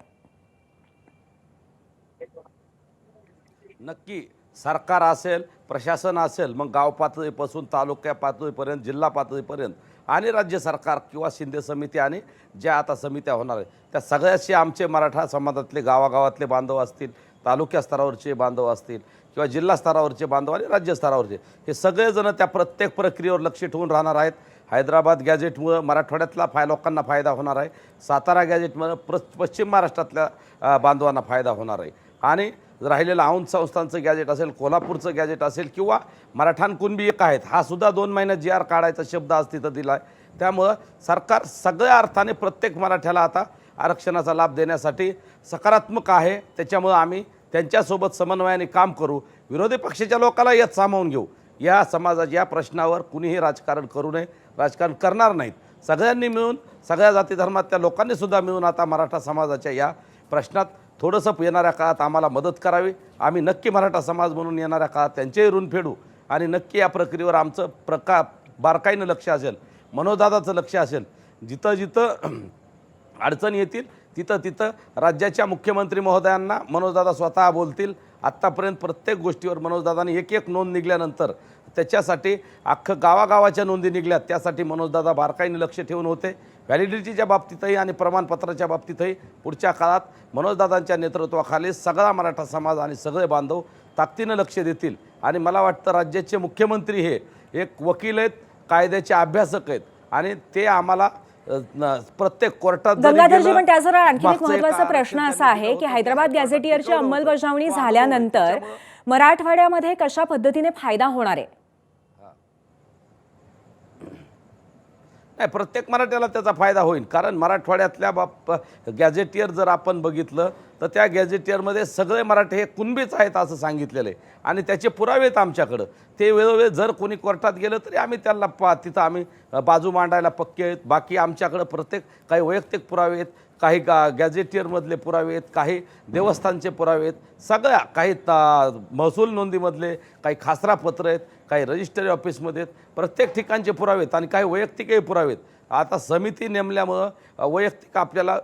नक्की सरकार असेल, प्रशासन असेल, मग गाव पातळीपासून तालुका पातळीपर्यंत, जिल्हा पातळीपर्यंत आणि राज्य सरकार किंवा शिंदे समिती आणि ज्या आता समित्या होणार आहेत त्या सगळ्याशी आमचे मराठा समाजातले गावागावातले बांधव असतील, तालुक्या स्तरावरचे बांधव असतील किंवा जिल्हा स्तरावरचे बांधव आणि राज्य स्तरावरचे, हे सगळेजण त्या प्रत्येक प्रक्रियेवर लक्ष ठेवून राहणार आहेत. हैदराबाद गॅजेटमुळं मराठवाड्यातला लोकांना फायदा होणार आहे. सातारा गॅजेटमुळं पश्चिम महाराष्ट्रातल्या बांधवांना फायदा होणार आहे. आणि राहिलेलं औंध संस्थांचं गॅजेट असेल, कोल्हापूरचं गॅजेट असेल किंवा मराठान कुणबी एक आहेत, हा सुद्धा 2 महिन्यात GR काढायचा शब्द आज तिथं दिला आहे. त्यामुळं सरकार सगळ्या अर्थाने प्रत्येक मराठ्याला आता आरक्षणाचा लाभ देण्यासाठी सकारात्मक आहे. त्याच्यामुळं आम्ही त्यांच्यासोबत समन्वयाने काम करू. विरोधी पक्षाच्या लोकांना यात सामावून घेऊ. या समाजाच्या या प्रश्नावर कुणीही राजकारण करू नये, राजकारण करणार नाहीत. सगळ्यांनी मिळून, सगळ्या जाती धर्मातल्या लोकांनीसुद्धा मिळून आता मराठा समाजाच्या या प्रश्नात थोडंसं येणाऱ्या काळात आम्हाला मदत करावी. आम्ही नक्की मराठा समाज म्हणून येणाऱ्या काळात त्यांचेही ऋण फेडू आणि नक्की या प्रक्रियेवर आमचं बारकाईनं लक्ष असेल, मनोदादाचं लक्ष असेल. जिथं जिथं अडचण येतील तिथं राज्याच्या मुख्यमंत्री महोदयांना मनोजदादा स्वतः बोलतील. आत्तापर्यंत प्रत्येक गोष्टीवर मनोजदादांनी एक नोंद निघल्यानंतर त्याच्यासाठी अख्खं गावागावाच्या नोंदी निघल्यात, त्यासाठी मनोजदादा बारकाईने लक्ष ठेवून होते. व्हॅलिडिटीच्या बाबतीतही आणि प्रमाणपत्राच्या बाबतीतही पुढच्या काळात मनोजदादांच्या नेतृत्वाखाली सगळा मराठा समाज आणि सगळे बांधव ताकदीनं लक्ष देतील. आणि मला वाटतं राज्याचे मुख्यमंत्री हे एक वकील आहेत, कायद्याचे अभ्यासक आहेत आणि ते आम्हाला प्रत्येक कोर्टात. गंगाधरजी, पण त्याचबरोबर आणखी एक महत्त्वाचा प्रश्न असा आहे की हैदराबाद गॅझेटियरची अंमलबजावणी झाल्यानंतर मराठवाड्यामध्ये कशा पद्धतीने फायदा होणार आहे? नाही, प्रत्येक मराठ्याला त्याचा फायदा होईल. कारण मराठवाड्यातल्या गॅझेटियर जर आपण बघितलं तर त्या गॅझेटियरमध्ये सगळे मराठे हे कुणबीच आहेत असं सांगितलेलं आहे आणि त्याचे पुरावे आहेत आमच्याकडं. ते वेळोवेळी जर कोणी कोर्टात गेलं तरी आम्ही त्याला तिथं आम्ही बाजू मांडायला पक्के आहेत. बाकी आमच्याकडं प्रत्येक काही वैयक्तिक पुरावे आहेत, काही गॅझेटियरमधले पुरावे आहेत, काही देवस्थानचे पुरावे आहेत, सगळ्या काही महसूल नोंदीमधले, काही खासरा पत्र आहेत, काही रजिस्ट्री ऑफिसमध्ये आहेत, प्रत्येक ठिकाणचे पुरावे आहेत आणि काही वैयक्तिकही पुरावे आहेत. आता समिती नेमल्यामुळं वैयक्तिक आपल्याला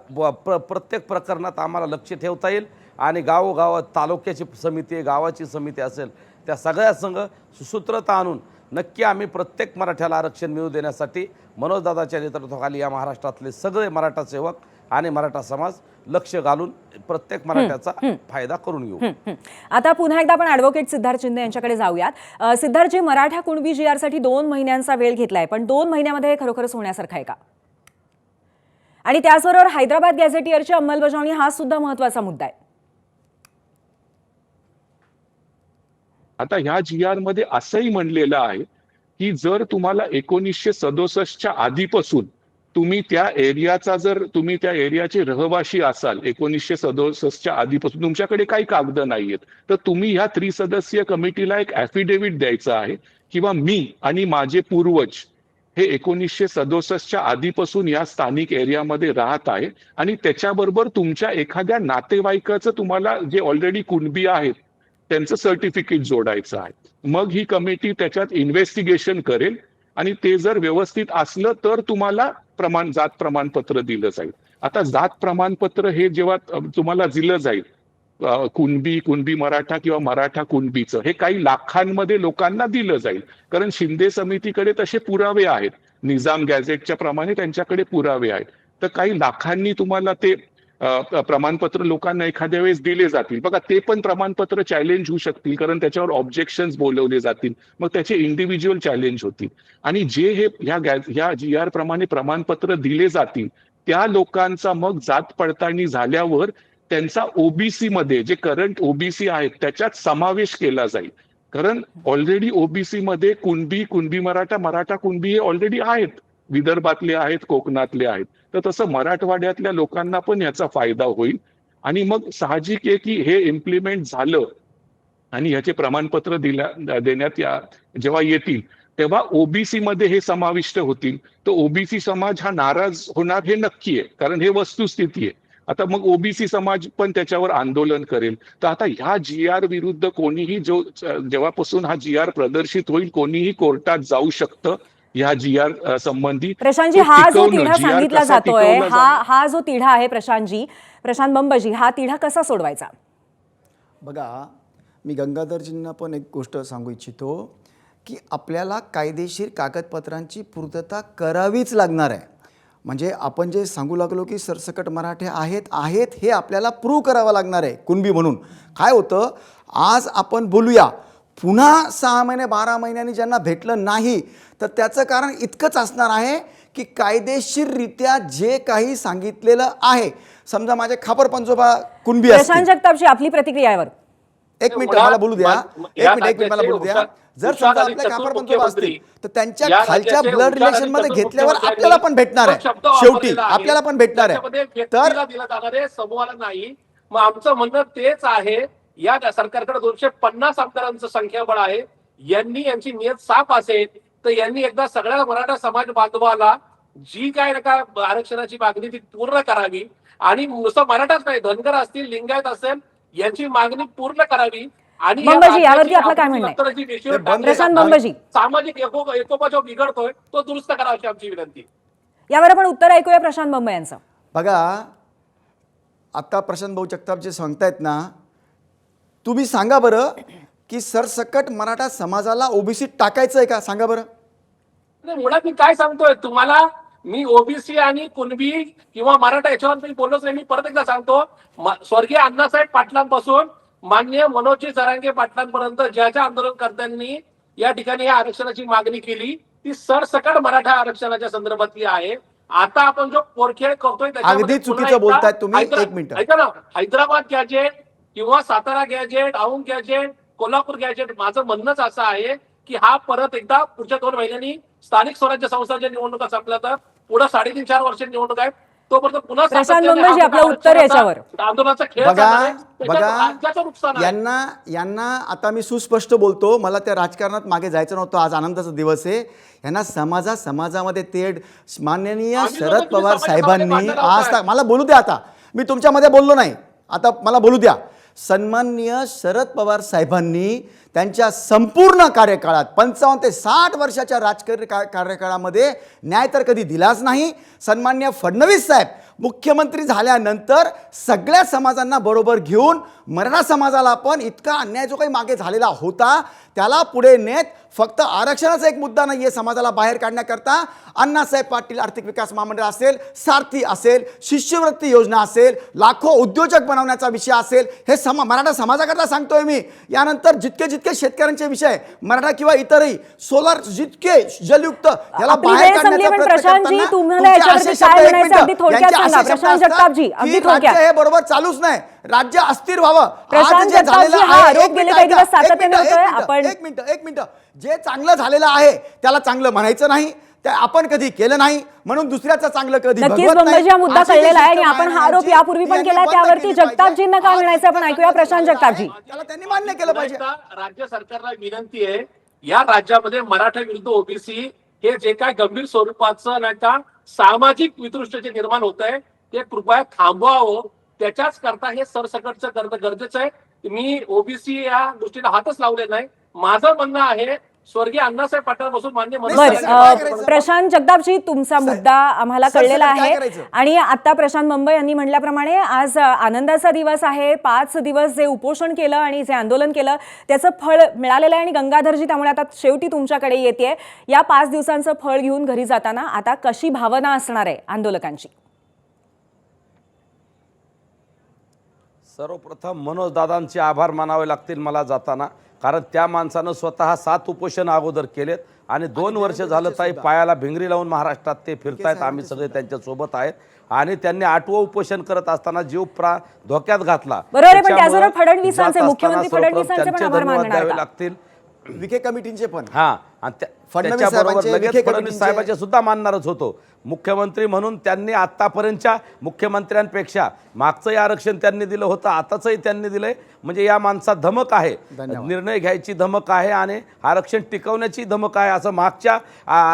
प्रत्येक प्रकरणात आम्हाला लक्ष ठेवता येईल आणि गावोगावात तालुक्याची समिती, गावाची समिती असेल, त्या सगळ्या संघ सुसूत्रता आणून नक्की आम्ही प्रत्येक मराठ्याला आरक्षण मिळवून देण्यासाठी मनोजदादाच्या नेतृत्वाखाली या महाराष्ट्रातले सगळे मराठा सेवक आणि मराठा समाज लक्ष घालून प्रत्येक मराठ्याचा फायदा करून घेऊ. आता पुन्हा एकदा आपण ॲडव्होकेट सिद्धार्थ शिंदे यांच्याकडे जाऊयात. सिद्धार्थजी, मराठा कुणबी GR साठी 2 महिन्यांचा वेळ घेतलाय, पण 2 महिन्यामध्ये हे खरोखरच होण्यासारखं आहे का? आणि त्याचबरोबर हैदराबाद गॅझेटियरची अंमलबजावणी हा सुद्धा महत्त्वाचा मुद्दा आहे. आता ह्या GR मध्ये असंही म्हणलेलं आहे की जर तुम्हाला 1967च्या आधीपासून तुम्ही त्या एरियाचा, जर तुम्ही त्या एरियाचे रहिवासी असाल 1967च्या आधीपासून, तुमच्याकडे काही कागद नाहीयेत, तर तुम्ही ह्या त्रिसदस्यीय कमिटीला एक ॲफिडेव्हिट द्यायचं आहे किंवा मी आणि माझे पूर्वज हे 1967च्या आधीपासून या स्थानिक एरियामध्ये राहत आहे आणि त्याच्याबरोबर तुमच्या एखाद्या नातेवाईकाचं, तुम्हाला जे ऑलरेडी कुणबी आहेत त्यांचं सर्टिफिकेट जोडायचं आहे. मग ही कमिटी त्याच्यात इन्व्हेस्टिगेशन करेल आणि ते जर व्यवस्थित असलं तर तुम्हाला जात प्रमाणपत्र दिलं जाईल. आता जात प्रमाणपत्र हे जेव्हा तुम्हाला दिलं जाईल, कुणबी मराठा किंवा मराठा कुणबीचं, हे काही लाखांमध्ये लोकांना दिलं जाईल. कारण शिंदे समितीकडे तसे पुरावे आहेत, निजाम गॅझेटच्या प्रमाणे त्यांच्याकडे पुरावे आहेत. तर काही लाखांनी तुम्हाला ते प्रमाणपत्र लोकांना एखाद्या वेळेस दिले जातील, बघा ते पण प्रमाणपत्र चॅलेंज होऊ शकतील, कारण त्याच्यावर ऑब्जेक्शन्स बोलवले जातील, मग त्याचे इंडिव्हिज्युअल चॅलेंज होतील. आणि जे हे ह्या GR प्रमाणे प्रमाणपत्र दिले जातील त्या लोकांचा मग जात पडताळणी झाल्यावर त्यांचा ओबीसी मध्ये, जे करंट ओबीसी आहेत त्याच्यात समावेश केला जाईल. कारण ऑलरेडी ओबीसी मध्ये कुणबी मराठा, मराठा कुणबी हे ऑलरेडी आहेत, विदर्भातले आहेत, कोकणातले आहेत. तर तसं मराठवाड्यातल्या लोकांना पण याचा फायदा होईल. आणि मग साहजिक आहे की हे इम्प्लिमेंट झालं आणि ह्याचे प्रमाणपत्र देण्यात जेव्हा येतील तेव्हा ओबीसी मध्ये हे समाविष्ट होतील. तर ओबीसी समाज हा नाराज होणार हे नक्की आहे, कारण हे वस्तुस्थिती आहे. आता मग ओबीसी समाज पण त्याच्यावर आंदोलन करेल. तर आता ह्या GR विरुद्ध कोणीही जेव्हापासून हा GR प्रदर्शित होईल कोणीही कोर्टात जाऊ शकतं ह्या GR संबंधी. प्रशांतजी, हा जो तिढा सांगितला जातोय, हा जो तिढा आहे प्रशांत बंबजी, हा तिढा कसा सोडवायचा? बघा, मी गंगाधरजींना पण एक गोष्ट सांगू इच्छितो की आपल्याला कायदेशीर कागदपत्रांची पूर्तता करावीच लागणार आहे. म्हणजे आपण जे सांगू लागलो की सरसकट मराठे आहेत हे आपल्याला प्रूव्ह करावं लागणार आहे कुणबी म्हणून. काय होतं, आज आपण बोलूया, पुन्हा 6 महिने 12 महिन्यांनी ज्यांना भेटलं नाही तर त्याचं कारण इतकंच असणार आहे की कायदेशीररित्या जे काही सांगितलेलं आहे, समजा माझे खापर पंजोबा कुणबी असतील. प्रशांत जगतापजी, आपली प्रतिक्रिया यावर. एक मिनिट मला बोलू द्या, एक मिनिट मला बोलू द्या. जर समजा आपल्या खापर पंजोबा असतील तर त्यांच्या खालच्या ब्लड रिलेशन मध्ये घेतल्यावर आपल्याला पण भेटणार आहे, शेवटी आपल्याला पण भेटणार आहे. तर दिला जाणारे समूहाला नाही. मग आमचं म्हणणं तेच आहे, या सरकारकडे 250 आमदारांचं संख्याबळ आहे. यांची नियत साफ असेल तर यांनी एकदा सगळ्या मराठा समाज बांधवाला जी काय आरक्षणाची मागणी ती पूर्ण करावी. आणि नुसतं मराठाच नाही, धनगर असतील, लिंगायत असेल, यांची मागणी पूर्ण करावी. आणि बंबजी, यावरती आपलं काय म्हणणं आहे? प्रशांत बंबजी, सामाजिक एकोपा जो बिघडतोय तो दुरुस्त करायची आमची विनंती. यावर आपण उत्तर ऐकूया प्रशांत बंब यांचं. बघा, आता प्रशांत भाऊ जगताप जे सांगतायत ना, तुम्ही सांगा बरं की सरसकट मराठा समाजाला ओबीसी टाकायचं आहे का? सांगा बरं. नाही, मुळात मी काय सांगतोय तुम्हाला, मी ओबीसी आणि कुणबी किंवा मराठा याच्यावर मी बोललोच नाही. मी परत एकदा सांगतो, स्वर्गीय अण्णासाहेब पाटलांपासून माननीय मनोजी जरांगे पाटलांपर्यंत ज्या आंदोलनकर्त्यांनी या ठिकाणी या आरक्षणाची मागणी केली ती सरसकट मराठा आरक्षणाच्या संदर्भातली आहे. आता आपण जो पोरखेळ करतोय अगदी चुकीचं बोलताय तुम्ही. एक मिनिट ऐका ना, हैदराबाद गॅजेट किंवा Satara gazette, Aundh gazette, Kolhapur gazette, माझं म्हणणंच असं आहे की हा परत एकदा पुढच्या 2 महिन्यांनी स्थानिक स्वराज्य संस्थांच्या निवडणुका संपल्या तर पुढे 3.5-4 वर्ष निवडणूक आहेत, तोपर्यंत पुन्हा प्रशांत बंबजी, आपलं उत्तर याच्यावर. आंदोलनाचा खेळ बघा, यांना आता मी सुस्पष्ट बोलतो, मला त्या राजकारणात मागे जायचं नव्हतं. आज आनंदाचा दिवस आहे. यांना समाजामध्ये तेढ माननीय शरद पवार साहेबांनी आज मला बोलू द्या, आता मी तुमच्यामध्ये बोललो नाही, आता मला बोलू द्या. सन्माननीय शरद पवार साहेबांनी त्यांच्या संपूर्ण कार्यकाळात 55 ते 60 वर्षाच्या राजकीय कार्यकाळामध्ये न्याय तर कधी दिलाच नाही. सन्माननीय फडणवीस साहेब मुख्यमंत्री झाल्यानंतर सगळ्या समाजांना बरोबर घेऊन मराठा समाजाला पण इतका अन्याय जो काही मागे झालेला होता त्याला पुढे नेत फक्त आरक्षणाचा एक मुद्दा नाही आहे समाजाला बाहेर काढण्याकरता अण्णासाहेब पाटील आर्थिक विकास महामंडळ असेल, सारथी असेल, शिष्यवृत्ती योजना असेल, लाखो उद्योजक बनवण्याचा विषय असेल, हे मराठा समाजाकरता सांगतोय मी. यानंतर जितके शेतकऱ्यांचे विषय मराठा किंवा इतरही सोलार जितके जलयुक्त याला बाहेर काढण्याचा प्रयत्न हे बरोबर चालूच नाही. राज्य अस्थिर व्हावं. एक मिनिट जे चांगलं झालेलं आहे त्याला चांगलं म्हणायचं नाही, ते आपण कधी केलं नाही म्हणून दुसऱ्याचं चांगलं कधी नक्कीच बंबजी, हा मुद्दा कळलेला आहे आणि आपण हा आरोप यापूर्वी पण केला. त्यावरती जगतापजींना काय म्हणायचं आपण ऐकूया. प्रशांत जगतापजी, त्याला त्यांनी मान्य केलं पाहिजे. राज्य सरकारला विनंती आहे, या राज्यामध्ये मराठा विरुद्ध ओबीसी हे जे काय गंभीर स्वरूपाचं नाही का सामाजिक वितृष्ट जे निर्माण होत आहे ते कृपया थांबवावं. त्याच्याच करता हे सरसकटचं करणं गरजेचं आहे. मी ओबीसी या दृष्टीने हातच लावले नाही. माझं म्हणणं आहे स्वर्गीय अण्णासाहेब पाटलांपासून मान्य प्रशांत जगतापजी, तुमचा मुद्दा आम्हाला कळलेला आहे आणि आता प्रशांत बंब यांनी म्हटल्याप्रमाणे आज आनंदाचा दिवस आहे. 5 दिवस जे उपोषण केलं आणि जे आंदोलन केलं त्याचं फळ मिळालेलं आहे आणि गंगाधरजी, त्यामुळे आता शेवटी तुमच्याकडे येते. या 5 दिवसांचं फळ घेऊन घरी जाताना आता कशी भावना असणार आहे आंदोलकांची? सर्वप्रथम मनोज दादांचे आभार मानावे लागतील मला जाताना, कारण त्या माणसानं स्वतः 7 उपोषण अगोदर केलेत आणि 2 वर्ष झालं ताई पायाला भिंगरी लावून महाराष्ट्रात ते फिरतायत. आम्ही सगळे त्यांच्या सोबत आहेत आणि त्यांनी 8वं उपोषण करत असताना जीव धोक्यात घातला. बरोबर आहे, पण त्याच्यामुळं त्याचबरोबर फडणवीसांचे, जात मुख्यमंत्री असताना फडणवीसांचे पण त्यांचे आभार धन्यवाद मानणार द्यावे का? लागतील. विखे कमिटीचे पण हा, आणि फडणवीस त्याच्याबरोबर साहेबांचे, लगेच विखे फडणवीस कमिटीचे- साहेबांचे सुद्धा मानणारच होतो. मुख्यमंत्री म्हणून त्यांनी आतापर्यंतच्या मुख्यमंत्र्यांपेक्षा मागचंही आरक्षण त्यांनी दिलं होतं, आताचंही त्यांनी दिलंय. म्हणजे या माणसात धमक आहे, निर्णय घ्यायची धमक आहे आणि आरक्षण टिकवण्याची धमक आहे. असं मागच्या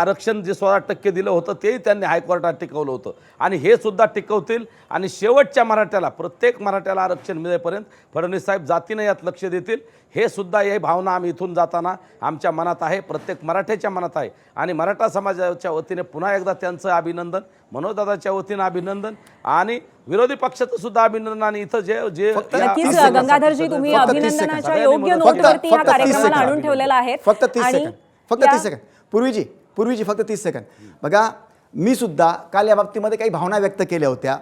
आरक्षण जे 16% दिलं होतं तेही त्यांनी हायकोर्टात टिकवलं होतं आणि हे सुद्धा टिकवतील. आणि शेवटच्या मराठ्याला, प्रत्येक मराठ्याला आरक्षण मिळेपर्यंत फडणवीस साहेब जातीनं यात लक्ष देतील. हे सुद्धा ही भावना आम्ही इथून जाताना आमच्या मनात आहे, प्रत्येक मराठ्याच्या मनात आहे. आणि मराठा समाजाच्या वतीने पुन्हा एकदा त्यांचं अभिनंदन, मनोजदादाच्या वतीनं अभिनंदन आणि विरोधी पक्षाचं सुद्धा अभिनंदन. आणि इथं जे जे नक्कीच गंगाधरजी, तुम्ही अभिनंदनाच्या योग्य नोटवरती ह्या कार्यक्रमाला आणून ठेवलेला आहे. फक्त 30 सेकंद पूर्वीजी फक्त 30 सेकंद. बघा, मी सुद्धा काल या बाबतीमध्ये काही भावना व्यक्त केल्या होत्या.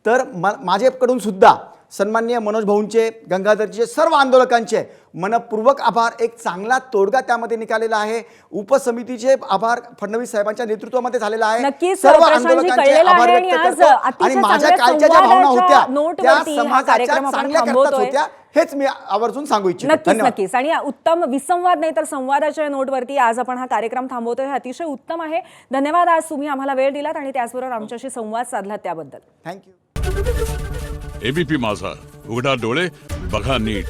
तर माझ्याकडून सुद्धा सन्माननीय मनोज भाऊंचे, गंगाधरजीचे, सर्व आंदोलकांचे मनपूर्वक आभार. एक चांगला तोडगा त्यामध्ये निघालेला आहे. उपसमितीचे आभार फडणवीस साहेबांच्या नेतृत्वामध्ये झालेला आहे. नक्कीच सर्व प्रशांतजी आंदोलकांचे कळलेलं आभार आहे. व्यक्त आणि आज करतो. आणि अतिशय माझ्या चांगल्या कालच्या ज्या भावना होत्या संवादाच्या त्या नोटवरती हा समाजाच्या कार्यक्रम आपण चांगल्या करताच थांबवतोय. होत्या, हेच मी आवर्जून सांगू इच्छितो. नक्कीच धन्यवाद. नक्कीच. आणि उत्तम विसंवाद नाही तर संवादाच्या नोटवरती आज आपण हा कार्यक्रम थांबवतोय. हे अतिशय उत्तम आहे. धन्यवाद, आज तुम्ही आम्हाला वेळ दिलात आणि त्याचबरोबर आमच्याशी संवाद साधलात त्याबद्दल. थँक्यू. एबीपी माझा, उघडा डोळे बघा नीट.